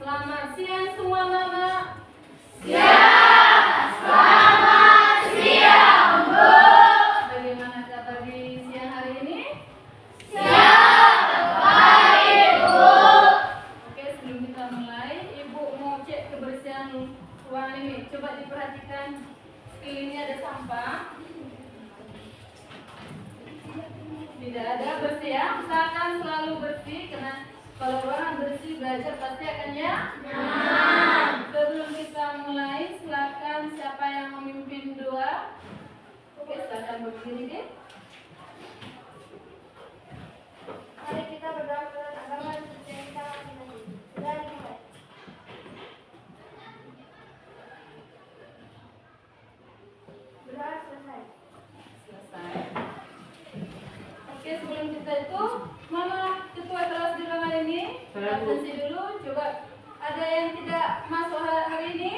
Selamat siang semua anak-anak. Siang, selamat siang, Bu. Bagaimana kabar di siang hari ini? Siang, baik, Bu. Oke, sebelum kita mulai, Ibu mau cek kebersihan ruangan ini. Coba diperhatikan sekelilingnya ada sampah. Tidak ada, bersih ya. Usahakan selalu bersih karena kalau ruangan bersih belajar pasti akan ya. Sebelum kita mulai, silakan siapa yang memimpin doa. Oke, silakan berdiri deh. Mari kita berdoa kepada agama yang kita masing-masing. Sudah dimulai. Berdoa selesai. Selesai. Oke, sebelum kita itu, mana ketua kelas di ruangan ini? Absensi dulu. Coba ada yang tidak masuk hari ini?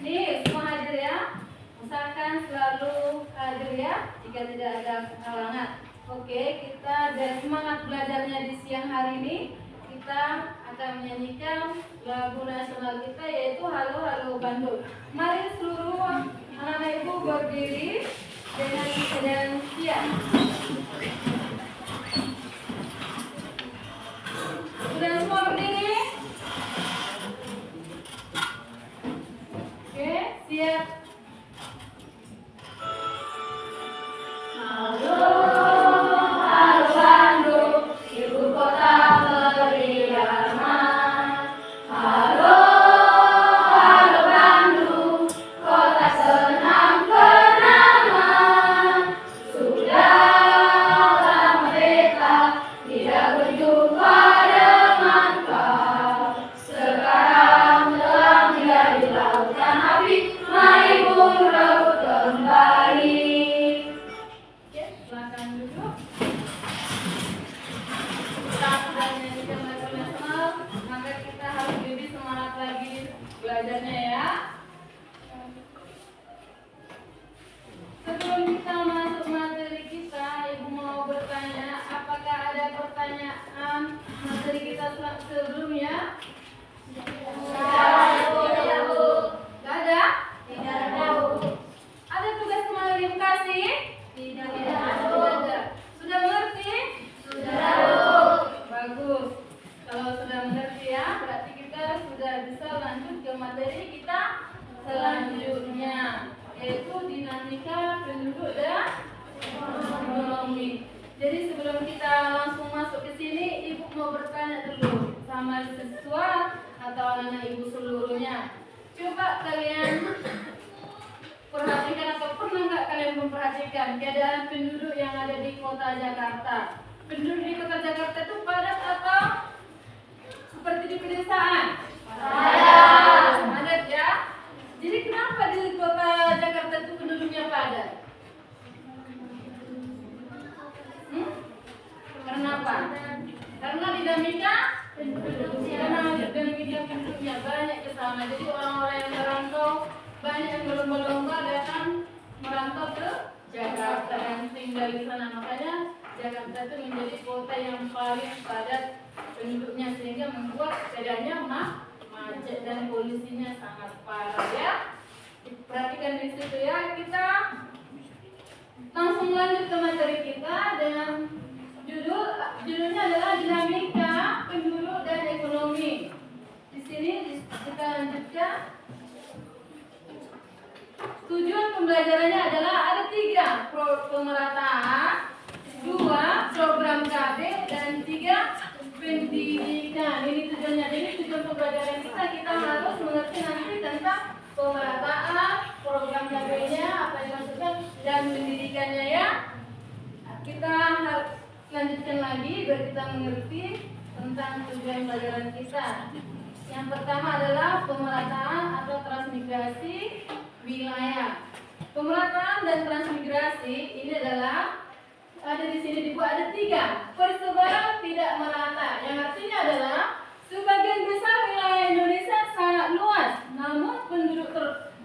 Nih, semua hadir ya. Usahakan selalu hadir ya. Jika tidak ada halangan. Oke, kita dan semangat belajarnya di siang hari ini. Kita akan menyanyikan lagu nasional kita yaitu Halo Halo Bandung. Mari seluruh anak-anak ibu berdiri dengan siap. Sudah semua berdiri? Oke, siap. Halo, halo Bandung, ibu kota beriman. Halo, halo Bandung, kota senang kenangan. Sudah lama kita tidak berjumpa dengan kau. Sekarang telah menjadi lautan api, mari berebut kembali. Oke, silakan duduk. Saat sudah menyanyikan lagu nasional, maka kita harus lebih semangat lagi belajarnya ya. Sebelum kita masuk materi kita, Ibu mau bertanya, apakah ada pertanyaan materi kita sebelumnya? Tidak, Bu. Gak ada? Tidak ada, Bu. Ada tugas kemarin Ibu kasih? Tidak Tidak Bu. ada. Sudah mengerti? Sudah, Bu. Bagus. Kalau sudah mengerti ya, berarti kita sudah bisa lanjut ke materi kita selanjutnya, yaitu dinamika penduduk dan ekonomi. Jadi sebelum kita langsung masuk ke sini, Ibu mau bertanya dulu sama siswa atau anak-anak Ibu seluruhnya. Coba kalian perhatikan atau pernah nggak kalian memperhatikan keadaan penduduk yang ada di kota Jakarta? Penduduk di kota Jakarta itu padat atau seperti di pedesaan? Padat ya. Jadi kenapa di kota Jakarta itu penduduknya padat? Karena apa? Karena dinamika penduduknya. Karena dinamika penduduknya banyak ke sana. Jadi orang-orang yang merantau banyak yang berlomba-lomba datang merantau ke Jakarta dan tinggal di sana. Makanya Jakarta itu menjadi kota yang paling padat penduduknya sehingga membuat sepedanya macet dan polusinya sangat parah ya. Perhatikan di situ ya. Kita langsung lanjut ke materi kita dengan judulnya adalah dinamika penduduk dan ekonomi. Di sini kita lanjutkan. Tujuan pembelajarannya adalah ada 3, pemerataan, 2, program KB, dan 3, pendidikan. Ini tujuannya. Jadi tujuan pembelajaran kita harus mengerti nanti tentang pemerataan, program KB-nya, apa yang maksudnya, dan pendidikannya ya. Kita harus lanjutkan lagi biar kita mengerti tentang tujuan pelajaran kita. Yang pertama adalah pemerataan atau transmigrasi wilayah. Pemerataan dan transmigrasi ini adalah ada di sini dibuat ada 3. Persebaran tidak merata, yang artinya adalah sebagian besar wilayah Indonesia sangat luas, namun penduduk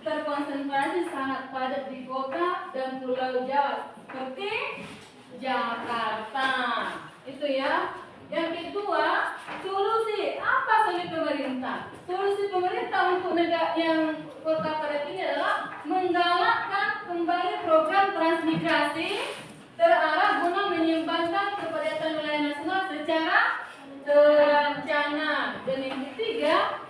terkonsentrasi sangat padat di kota dan pulau Jawa seperti Jakarta. Itu ya. Yang kedua, solusi. Apa solusi pemerintah? pemerintah untuk negara yang kota Padat ini adalah menggalakkan kembali program transmigrasi terarah guna menyimpangkan kepadatan wilayah nasional secara terencana. Dan yang ketiga,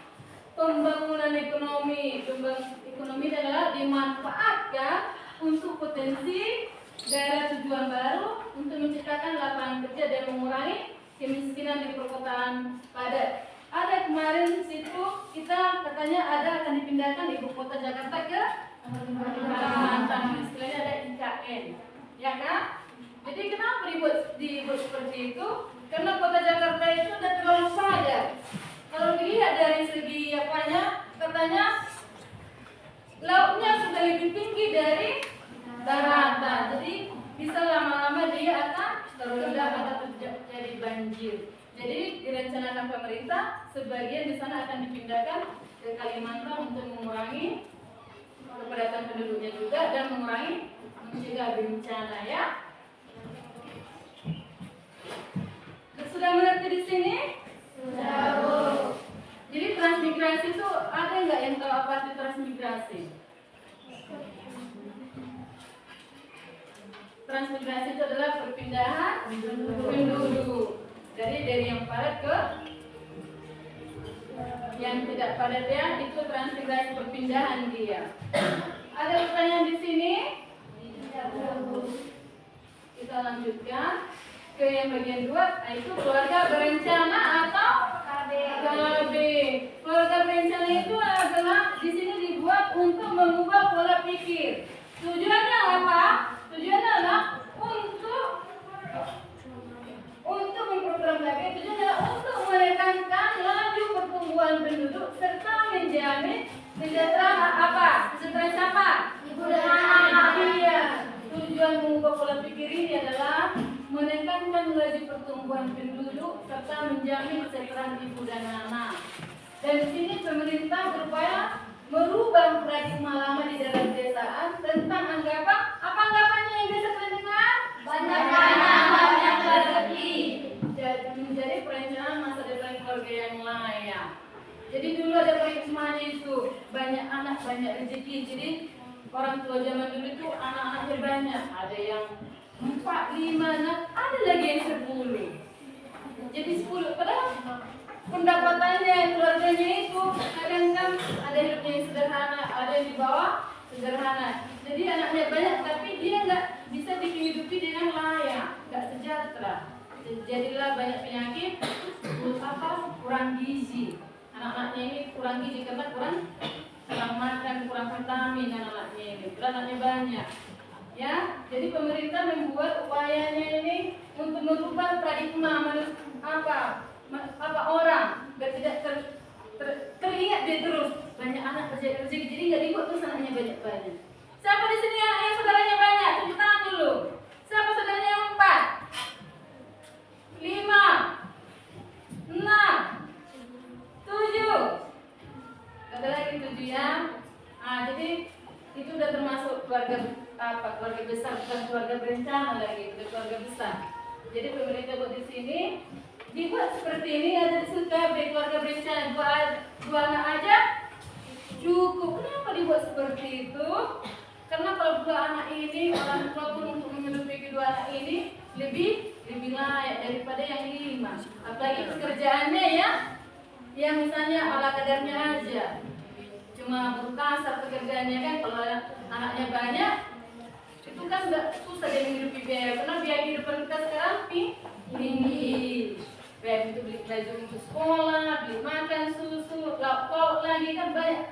pembangunan ekonomi. Pembangunan ekonomi adalah dimanfaatkan untuk potensi daerah tujuan baru untuk menciptakan lapangan kerja dan mengurangi kemiskinan di perkotaan padat. Ada kemarin situ kita katanya ada akan dipindahkan ibu kota Jakarta ke Kalimantan. Istilahnya ada IKN, ya kan? Jadi kenapa dibuat seperti itu? Karena kota Jakarta itu sudah terlalu padat. Kalau dilihat dari segi apanya, katanya lautnya sudah lebih tinggi dari daratan. Jadi bisa lama-lama dia akan terendam atau terjadi banjir. Jadi direncanakan pemerintah sebagian di sana akan dipindahkan ke Kalimantan untuk mengurangi kepadatan penduduknya juga dan mencegah bencana, ya. Sudah mengerti di sini? Sudah, Bu. Jadi transmigrasi itu ada nggak yang tahu apa itu transmigrasi? Transmigrasi itu adalah perpindahan penduduk. Jadi dari yang padat ke yang tidak padat, ya, itu transmigrasi perpindahan dia. Ada pertanyaan di sini? Kita lanjutkan ke yang bagian 2, yaitu keluarga berencana atau KB. Keluarga berencana itu adalah di sini dibuat untuk mengubah pola pikir. Tujuannya apa? Tujuannya adalah untuk memprogram KB. Tujuannya adalah untuk menekankan laju pertumbuhan penduduk serta menjamin kesejahteraan apa? Kesejahteraan siapa? Ibu dan anak. Iya. Tujuan mengubah pola pikir ini adalah menekankan laju pertumbuhan penduduk serta menjamin kesejahteraan ibu dan anak. Dan di sini pemerintah berupaya merubah paradigma lama di dalam pedesaan tentang anggapan apa anggapannya yang biasa kita dengar? Banyak rezeki. Jadi menjadi perencanaan masa depan keluarga yang layak. Jadi dulu ada paradigmanya itu banyak anak banyak rezeki. Jadi orang tua zaman dulu itu anak-anaknya banyak. Ada yang 4, 5, 6, ada lagi yang 10. Jadi 10, padahal pendapatannya keluarganya itu kadang kan ada hidupnya yang sederhana, ada yang di bawah sederhana. Jadi anaknya banyak tapi dia nggak bisa dihidupi dengan layak, nggak sejahtera. Jadilah banyak penyakit, kurang gizi. Anak-anaknya ini kurang gizi karena kurang makan, kurang vitamin anak-anaknya ini. Anaknya banyak. Ya, jadi pemerintah membuat upayanya ini untuk merubah paradigma orang biar tidak teringat dia terus banyak anak rezeki, jadi nggak dibuat terus anaknya banyak. Siapa di sini yang saudaranya banyak? Tunjuk tangan dulu. Siapa saudaranya yang 4, 5, 6, 7? Ada lagi 7 ya. Jadi itu udah termasuk keluarga besar, bukan keluarga berencana lagi, udah keluarga besar. Jadi pemerintah buat di sini dibuat seperti ini, ada di situ keluarga berencana dua anak aja cukup. Kenapa dibuat seperti itu? Karena kalau 2 anak ini orang tua pun untuk menghidupi kedua anak ini lebih layak daripada yang 5. Apalagi pekerjaannya ya misalnya ala kadarnya aja, cuma buruh kasar pekerjaannya kan. Kalau anaknya banyak itu kan nggak susah dia menghidupi biaya, karena biaya kehidupan kita sekarang tinggi. Biaya untuk beli baju untuk sekolah, beli makan, susu, lauk lagi kan banyak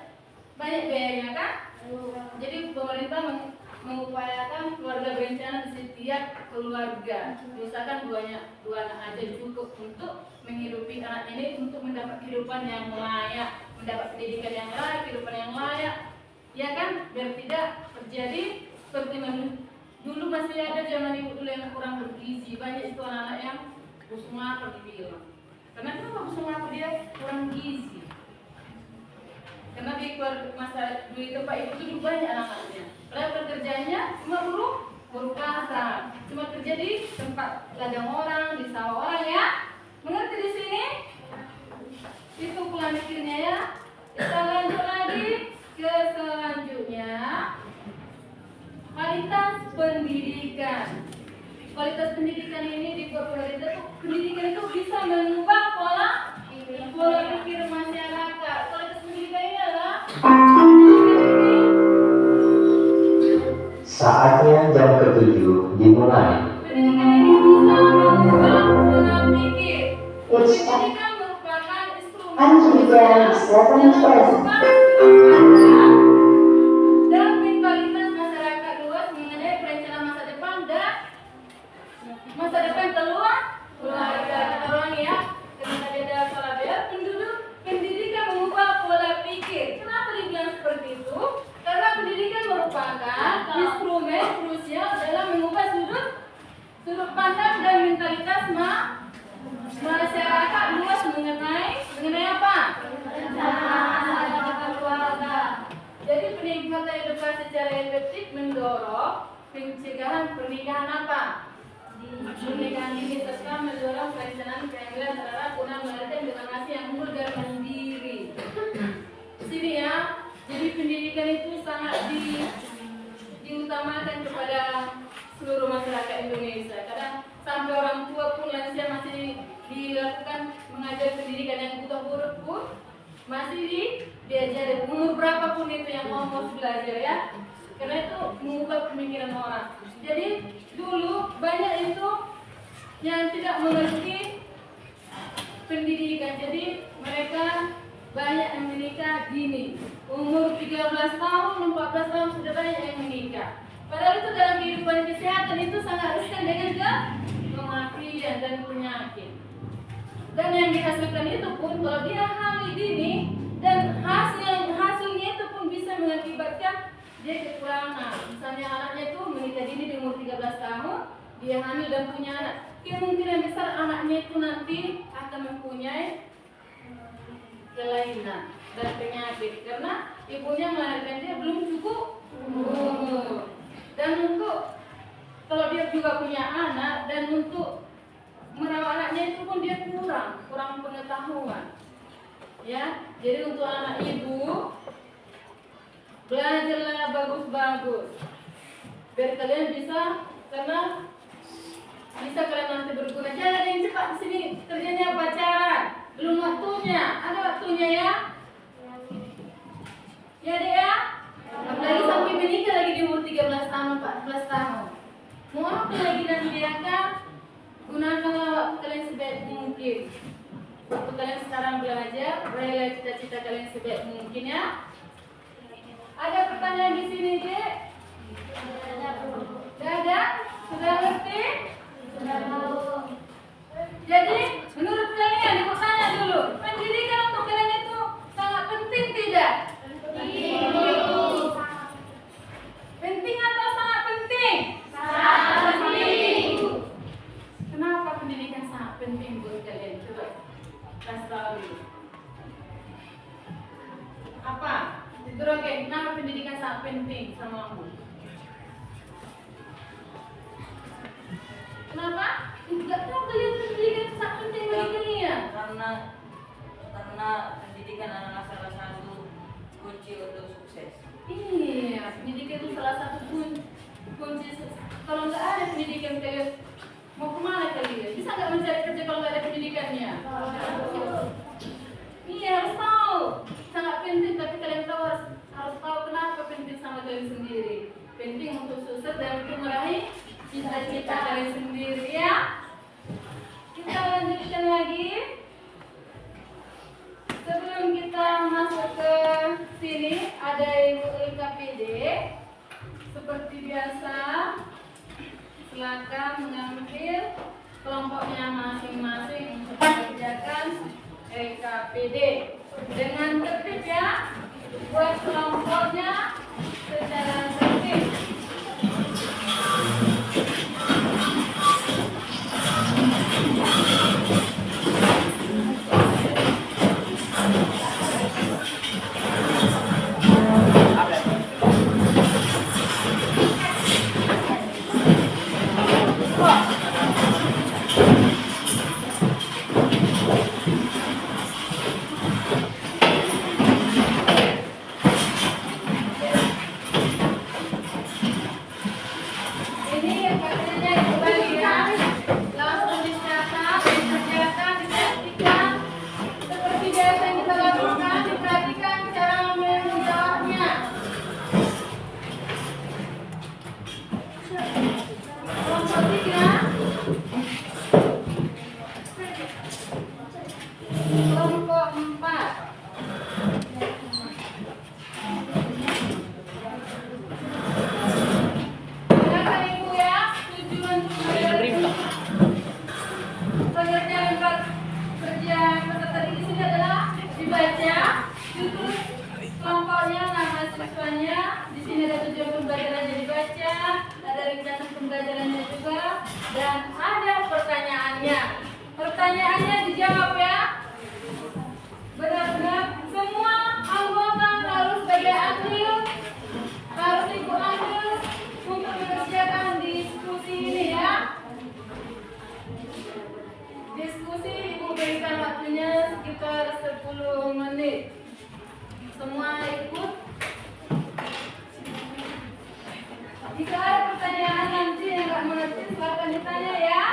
biayanya kan. Jadi pemerintah mengupayakan keluarga berencana di setiap keluarga. Misalkan 2 anak aja cukup untuk menghidupi anak ini, untuk mendapat kehidupan yang layak, mendapat pendidikan yang layak, kehidupan yang layak, ya kan, biar tidak terjadi seperti dulu masih ada zaman ibu dulu yang kurang bergizi. Banyak itu anak-anak yang busung lapar dibilang. Karena kenapa busung lapar? Dia kurang gizi. Karena di masa dulu itu Pak Ibu dulu banyak anak-anaknya. Padahal pekerjaannya cuma buruh kasar, cuma kerja di tempat ladang orang, di sawah orang, ya. Mengerti di sini? Itu pola pikirnya, ya. Kita lanjut. Anjing silakan ekspresi. dan mentalitas masyarakat luas mengenai perencanaan masa depan dan masa depan keluarga. Orang ya, karena tadi ada salah biar pendidikan mengubah pola pikir. Kenapa dibilang seperti itu? Karena pendidikan merupakan instrumen krusial dalam mengubah sudut pandang dan mentalitas masyarakat luas mengenai apa? Rencana keluarga. Jadi peningkatan edukasi secara efektif mendorong pencegahan pernikahan apa? Pernikahan ini serta mendorong perencanaan kehamilan terhadap guna melahirkan generasi yang unggul dan mandiri. Sini ya, jadi pendidikan itu sangat diutamakan kepada seluruh masyarakat Indonesia. Kadang sampai orang tua pun lansia masih dilakukan mengajar pendidikan yang buta huruf pun masih diajari umur berapapun itu yang mau belajar ya. Karena itu mengubah pemikiran orang. Jadi dulu banyak itu yang tidak mengerti pendidikan. Jadi mereka banyak yang menikah dini. Umur 13 tahun, 14 tahun sudah banyak yang menikah. Padahal itu dalam kehidupan kesehatan itu sangat riskan dengan kematian dan penyakit. Dan yang dihasilkan itu pun kalau dia hamil dini dan hasilnya itu pun bisa mengakibatkan dia kekurangan. Misalnya anaknya itu menikah dini di umur 13 tahun, dia hamil dan punya anak. Kemungkinan besar anaknya itu nanti akan mempunyai kelainan dan penyakit karena ibunya melahirkan dia belum cukup umur. Dan untuk kalau dia juga punya anak dan untuk merawat anaknya itu pun dia kurang pengetahuan. Ya, jadi untuk anak ibu belajarlah bagus-bagus biar kalian bisa kalian nanti berguna. Jangan yang cepat di sini kerjanya pacaran, belum waktunya. Ada waktunya ya? Ya deh ya? Apalagi sampai menikah lagi di umur 13 tahun, 14 tahun. Mau apa lagi nanti diangkat? Gunakanlah waktu kalian sebaik mungkin. Waktu kalian sekarang belajar, raihlah cita-cita kalian sebaik mungkin ya. Ada pertanyaan di sini, Dek? Sudah ada? Sudah ngerti? Sudah tahu. Jadi, menurut kalian, ibu tanya dulu, pendidikan untuk kalian itu sangat penting tidak? Penting atau sangat penting? Sangat penting. Kenapa pendidikan sangat penting buat kalian? Coba kasih tahu dulu. Apa? Terus kenapa pendidikan sangat penting sama aku? Kenapa? Enggak tahu kalian pendidikan sangat penting bagi kalian. Karena pendidikan adalah salah satu kunci untuk sukses. Iya, pendidikan itu salah satu kunci. Kalau nggak ada pendidikan kalian mau kemana kalian? Bisa nggak mencari kerja kalau nggak ada pendidikannya? Iya, harus tahu. Sangat penting, tapi kalian tahu harus tahu kenapa penting sama kalian sendiri. Penting untuk sukses dan untuk meraih cita-cita kalian sendiri ya. Kita lanjutkan lagi. Sebelum kita masuk ke sini ada Ibu LKPD. Seperti biasa, silakan mengambil kelompoknya masing-masing untuk mengerjakan LKPD dengan tertib ya. Buat kelompoknya secara tertib. Kelompok 4 Tutur kelompoknya, nama siswanya. Di sini ada tujuan pembelajarannya dibaca, ada ringkasan pembelajarannya juga, dan ada pertanyaannya. Pertanyaannya dijawab ya. Benar-benar semua anggota harus sebagai adil, harus ikut andil untuk mengerjakan diskusi ini ya. Diskusi Ibu berikan waktunya sekitar 10 menit. Semua ikut. Jika ada pertanyaan nanti yang nggak mengerti silakan ditanya ya.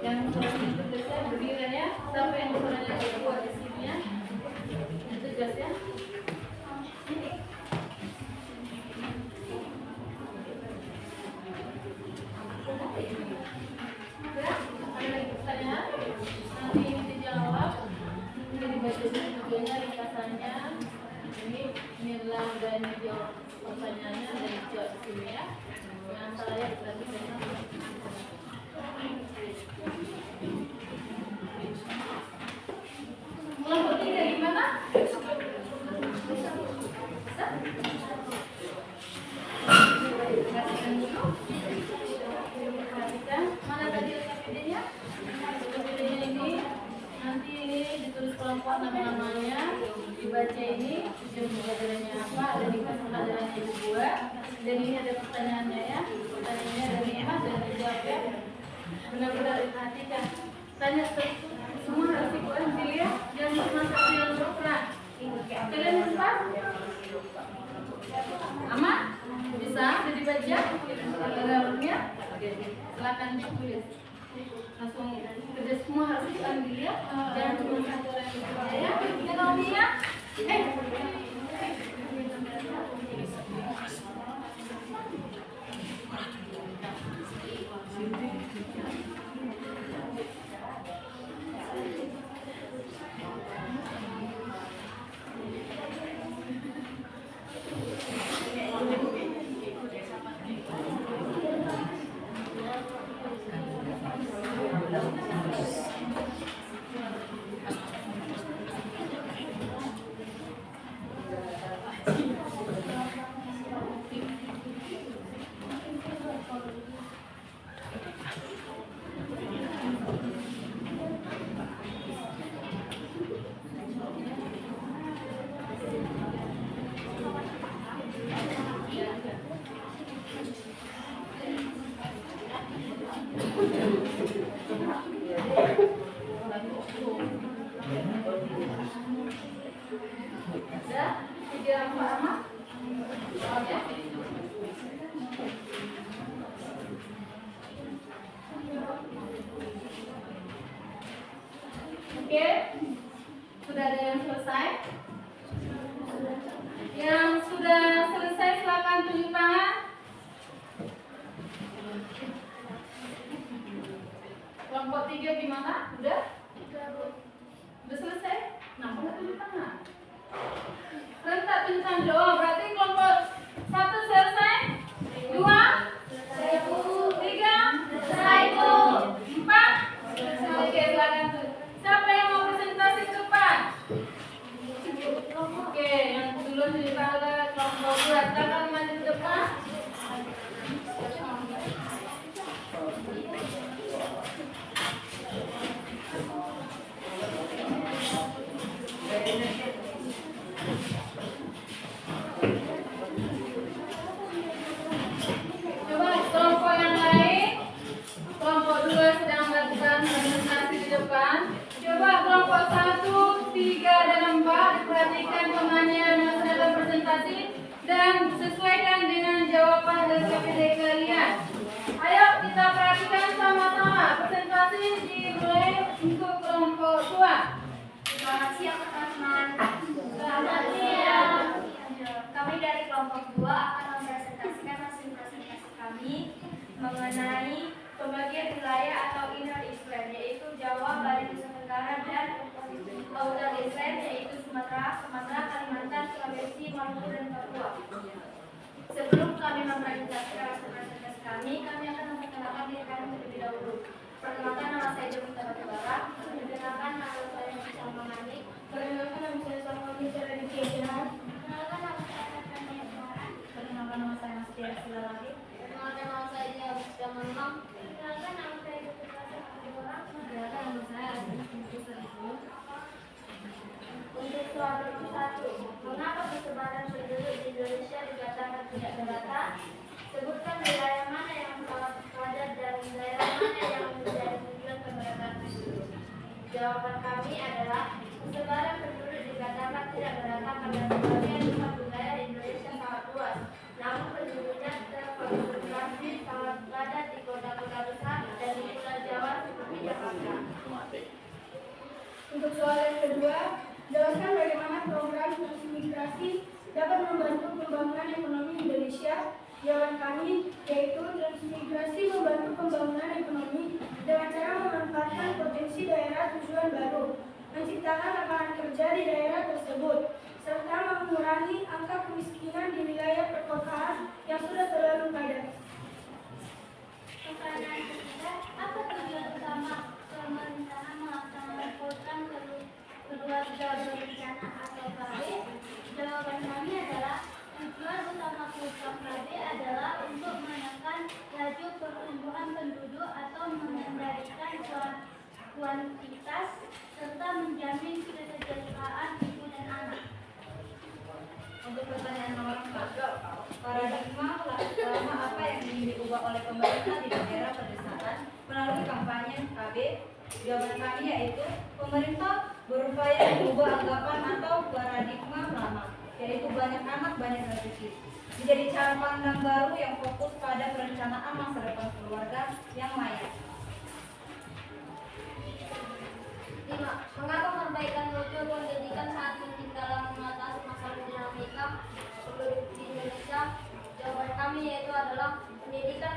Yang berdiri ya, sampai yang ukurannya buat di sini ya. Itu jas ya. Ya, ada lagi pertanyaan? Nanti ini dijawab. Ini dibaca tujuannya, ringkasannya. Ini nilai dan jawab pertanyaannya dan dijawab di sini ya. Yang saya diperhatikan. Kelompok 3 gimana? Perhatikan dulu. Perhatikan. Mana tadi PPD-nya? PPD-nya ini. Nanti ini ditulis kelompok nama-namanya. Dibaca ini. Tujuan pembelajarannya apa. Ada ringkasan pembelajarannya juga. Dan ini ada pertanyaannya ya. Pertanyaannya ada 5 dan dijawab ya. Benar-benar diperhatikan. Tanya semua harus ikut andil ya. Jangan cuma satu yang berperan. Kalian sempat? Aman? Bisa? Sudah dibaca? Gambarnya? Silakan ditulis. Langsung kerja semua harus ikut andil ya. Jangan cuma satu orang yang bekerja ya. Kita tahu ya? Ada 3 Pak ya. Oke, sudah ada yang selesai? Yang sudah selesai silakan tunjuk tangan. Kelompok 3 gimana? Udah? Udah selesai? Kenapa nggak tunjuk tangan? Rentak tunjuk tangan. Oh, berarti kelompok 1 selesai? 2? 3? 4? Oke, silakan tuh. Siapa yang mau presentasi ke depan? Oke, yang duluan tunjuk tangan kelompok 2. Silakan maju ke depan. dan sesuaikan dengan jawaban dari KPD kalian. Ayo kita perhatikan sama-sama presentasi dimulai untuk kelompok 2. Selamat siang teman-teman. Selamat siang. Kami dari kelompok 2 akan mempresentasikan hasil presentasi kami mengenai pembagian wilayah atau inner Island, yaitu Jawa, Bali, Nusa Tenggara, dan outer Island, yaitu Sumatera, Kalimantan, Sulawesi, Maluku, dan Papua. Sebelum kami mempresentasikan hasil presentasi kami akan memperkenalkan diri kami terlebih dahulu. Perkenalkan, nama saya Jovita Batubara. Perkenalkan, nama saya Salma Manik. Perkenalkan, nama saya Salma Manik. Perkenalkan, nama saya Natania Tuhan. Perkenalkan, nama saya Nastia Silalagi. Perkenalkan, nama saya Jia Manang. Perkenalkan, nama saya Jovita Batubara. Perkenalkan, nama saya Azmi. Untuk soal nomor 1, mengapa persebaran penduduk di Indonesia dikatakan tidak merata? Sebutkan wilayah mana yang sangat padat dan wilayah mana yang menjadi tujuan pemerataan penduduk. Jawaban kami adalah persebaran penduduk dikatakan tidak merata karena sebagian besar wilayah di Indonesia sangat luas, namun penduduknya terkonsentrasi sangat padat di kota-kota besar dan di Pulau Jawa seperti Jakarta. Untuk soal yang kedua, jelaskan bagaimana program transmigrasi dapat membantu pembangunan ekonomi Indonesia. Jawaban kami yaitu transmigrasi membantu pembangunan ekonomi dengan cara memanfaatkan potensi daerah tujuan baru, menciptakan lapangan kerja di daerah tersebut, serta mengurangi angka kemiskinan di wilayah perkotaan yang sudah terlalu padat. Pertanyaan ketiga, apa tujuan utama pemerintahan melaksanakan program keluarga berencana atau KB? Jawaban kami adalah tujuan utama program KB adalah untuk menekan laju pertumbuhan penduduk atau mengendalikan kuantitas serta menjamin kesejahteraan ibu dan anak. Untuk pertanyaan nomor 4, paradigma lama apa yang ingin diubah oleh pemerintah di daerah pedesaan melalui kampanye KB? Jawaban kami yaitu pemerintah berupaya mengubah anggapan atau paradigma lama, yaitu banyak anak banyak rezeki, menjadi cara pandang baru yang fokus pada perencanaan masa depan keluarga yang layak. 5. Mengapa perbaikan mutu pendidikan sangat penting dalam mengatasi masalah dinamika penduduk di Indonesia? Jawaban kami yaitu adalah pendidikan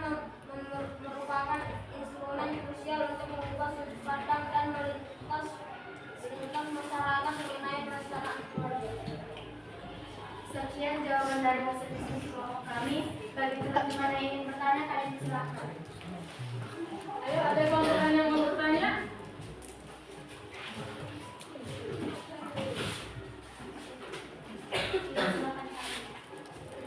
merupakan instrumen krusial untuk mengubah sudut pandang dan melintas masyarakat mengenai perencanaan keluarga. Sekian jawaban dari hasil diskusi kelompok kami. Bagi teman-teman yang ingin bertanya, kalian silakan. Ayo, ada kelompok yang mau bertanya?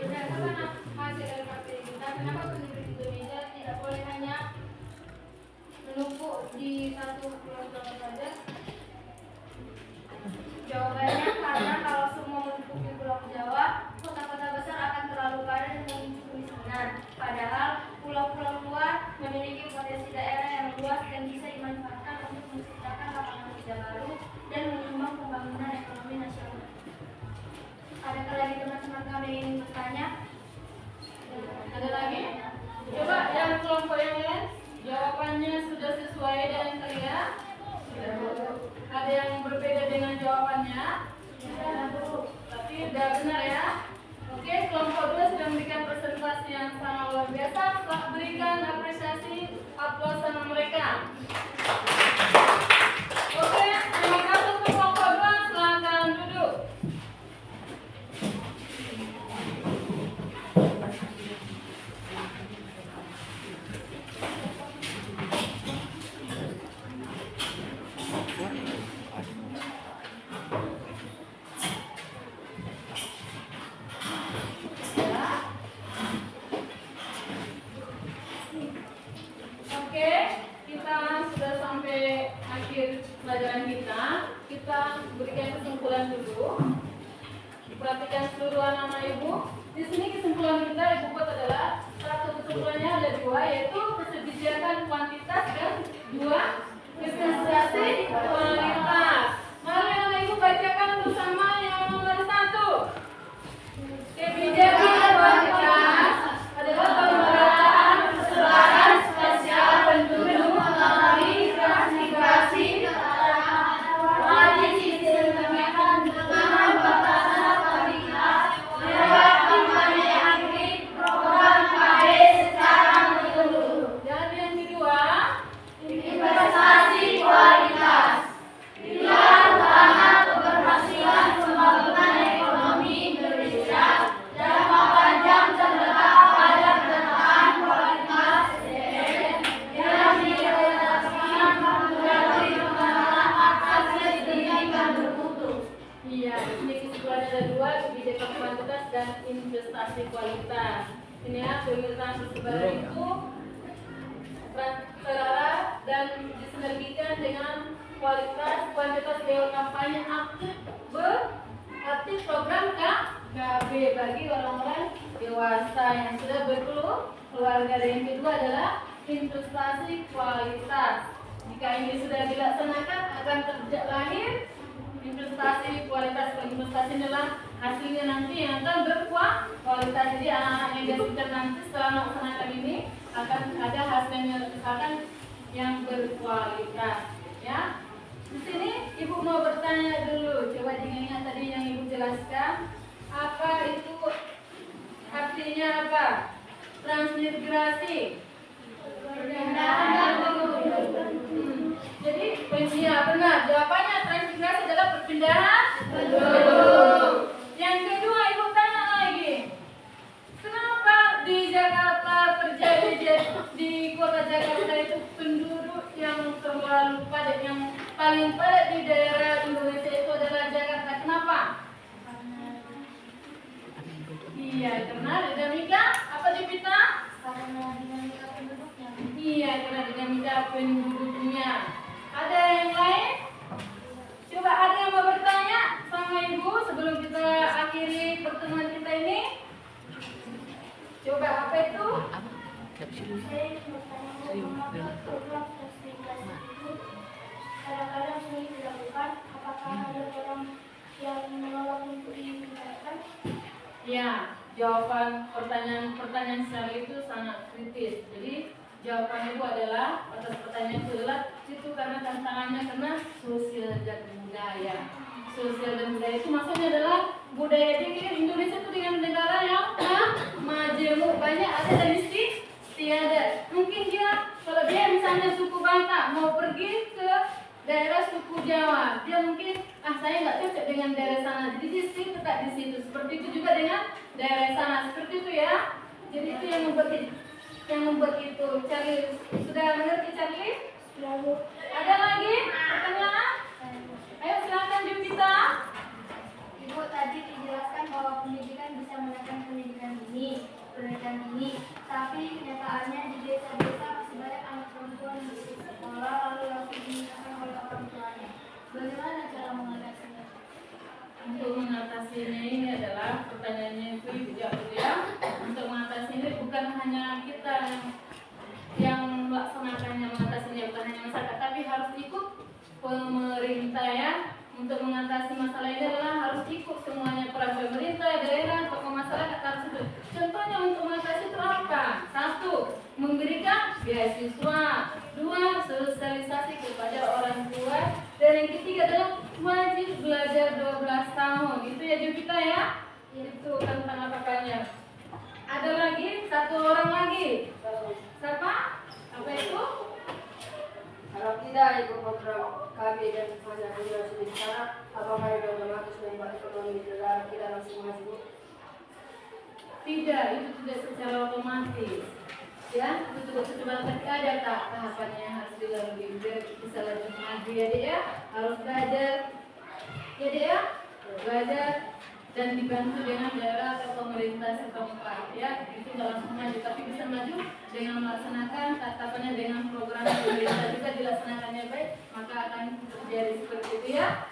Berdasarkan hasil dari KPI kita, kenapa penduduk Indonesia tidak boleh hanya menumpuk di satu pulau Jawa saja? Jawabannya karena kalau semua menumpuk di Pulau Jawa, kota-kota besar akan terlalu padat dan memicu kemiskinan. Padahal pulau-pulau luar memiliki potensi daerah yang luas dan bisa dimanfaatkan untuk menciptakan lapangan kerja baru dan menyumbang pembangunan ekonomi nasional. Adakah lagi teman-teman kami yang ingin bertanya? Ada lagi? Coba yang kelompok yang lain, jawabannya sudah sesuai dengan kalian? Ada yang berbeda dengan jawabannya? Tapi sudah benar ya? Oke, kelompok 2 sudah memberikan presentasi yang sangat luar biasa. Berikan apresiasi aplaus sama mereka. Oke, terima kasih untuk kelompok 2. Silakan duduk. Oke, kita sudah sampai akhir pelajaran kita. Kita berikan kesimpulan dulu. Perhatikan seluruh anak-anak ibu. Di sini kesimpulan kita ibu buat adalah satu kesimpulannya ada 2, yaitu kebijakan kuantitas dan 2 diferensiasi kualitas. Mari anak ibu bacakan bersama yang nomor 1. Kebijakan Ya, di sini kesimpulannya ada dua, kebijakan kuantitas dan investasi kualitas. Ini ya, pemerintahan persebaran itu terarah dan disinergikan dengan kuantitas lewat kampanye aktif program KB bagi orang-orang dewasa yang sudah berkeluarga. Dan yang kedua adalah investasi kualitas. Jika ini sudah dilaksanakan akan lahir investasi kualitas. Investasi adalah hasilnya nanti yang akan berkualitas. Jadi anak-anak yang diajarkan nanti setelah melaksanakan ini akan ada hasilnya misalkan yang berkualitas. Ya, di sini ibu mau bertanya dulu. Coba diingat tadi yang ibu jelaskan. Apa itu artinya apa? Transmigrasi. Jadi ya benar. Jawabannya transmigrasi adalah perpindahan. Yang kedua ibu tanya lagi. Kenapa di Jakarta terjadi di kota Jakarta itu penduduk yang terlalu padat, yang paling padat di daerah Indonesia itu adalah Jakarta? Kenapa? Iya, karena dinamika apa Devita? Karena dinamika penduduknya. Iya, karena dinamika penduduknya. Ada yang lain? Coba ada yang mau bertanya sama ibu sebelum kita akhiri pertemuan kita ini? Coba apa itu? Saya bertanya mengapa program transmigrasi itu kadang-kadang sulit dilakukan. Apakah ada orang yang menolak untuk ditingkatkan? Ya, jawaban pertanyaan saya itu sangat kritis. Jadi jawabannya itu adalah atas pertanyaan itu adalah itu karena tantangannya karena sosial dan budaya. Sosial dan budaya itu maksudnya adalah budaya di Indonesia itu dengan negara yang majemuk, banyak ada dan istiadat. Mungkin dia kalau dia misalnya suku Batak mau pergi ke daerah suku Jawa, dia mungkin saya nggak cocok dengan daerah sana, jadi dia tetap di situ. Seperti itu juga dengan daerah sana, seperti itu ya. Jadi itu yang membuat itu. Charlie sudah mengerti Charlie? Lalu Ada lagi pertanyaan? Ayo silakan Jupita. Ibu tadi dijelaskan bahwa pendidikan bisa menekan pendidikan dini, tapi kenyataannya di desa-desa masih banyak anak perempuan di sekolah lalu langsung dinikahkan oleh orang tuanya. Bagaimana cara mengatasinya? Untuk mengatasinya ini adalah pertanyaannya itu ya. Untuk mengatasi ini bukan hanya kita yang melaksanakannya, mengatasinya bukan hanya masyarakat, tapi harus ikut pemerintah ya. Untuk mengatasi masalah ini adalah harus ikut semuanya, peran pemerintah, daerah, tokoh masyarakat harus ikut. Contohnya untuk mengatasi itu apa? 1. Memberikan beasiswa. 2. Sosialisasi kepada orang tua. Dan yang ketiga adalah wajib belajar 12 tahun. Itu ya Jupita ya? Itu tentang apa-apanya. Ada lagi? 1 orang lagi. Siapa? Apa itu? Kalau tidak ikut program KB dan semuanya generasi bicara, apakah itu otomatis mengubah ekonomi negara kita masing-masing? Tidak, itu tidak secara otomatis. Ya, itu tidak secara otomatis. Ada tahapannya yang harus dilalui biar bisa lanjut maju ya Dek ya. Harus belajar, ya Dek ya. Belajar dan dibantu dengan daerah atau pemerintah setempat ya. Itu nggak langsung maju, tapi bisa maju dengan melaksanakan tahapannya dengan program pemerintah juga dilaksanakannya baik, maka akan terjadi seperti itu ya.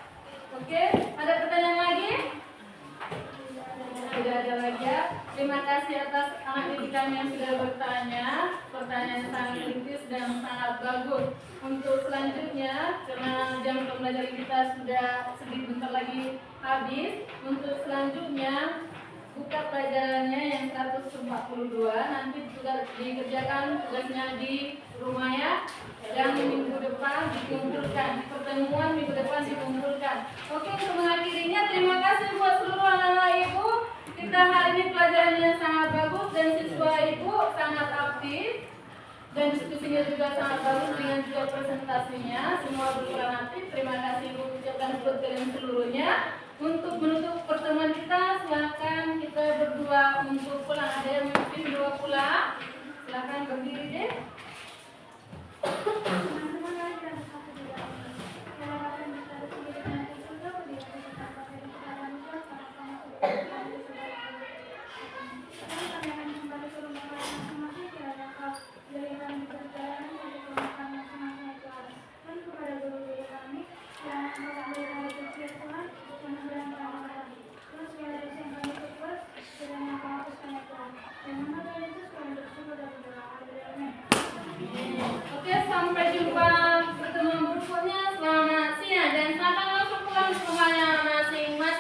Oke, ada pertanyaan lagi? Tidak ada lagi ya. Terima kasih atas anak didik kami yang sudah bertanya. Pertanyaan sangat kritis dan sangat bagus. Untuk selanjutnya, karena jam pembelajaran kita sudah sedikit bentar lagi habis. Untuk selanjutnya, buka pelajarannya yang 142. Nanti juga dikerjakan tugasnya di rumah ya. Yang minggu depan dikumpulkan, pertemuan minggu depan dikumpulkan. Oke, untuk mengakhirinya terima kasih buat seluruh anak-anak ibu. Kita hari ini pelajarannya sangat bagus dan siswa ibu sangat aktif dan diskusinya juga sangat bagus dengan juga presentasinya. Semua berperan aktif. Terima kasih ibu ucapkan buat kalian seluruhnya. Untuk menutup pertemuan kita, silakan kita berdua untuk pulang. Ada yang mungkin dua pulang? Silakan berdiri deh. Teman-teman lagi ada satu juga. Kalau akan kita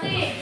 kasih.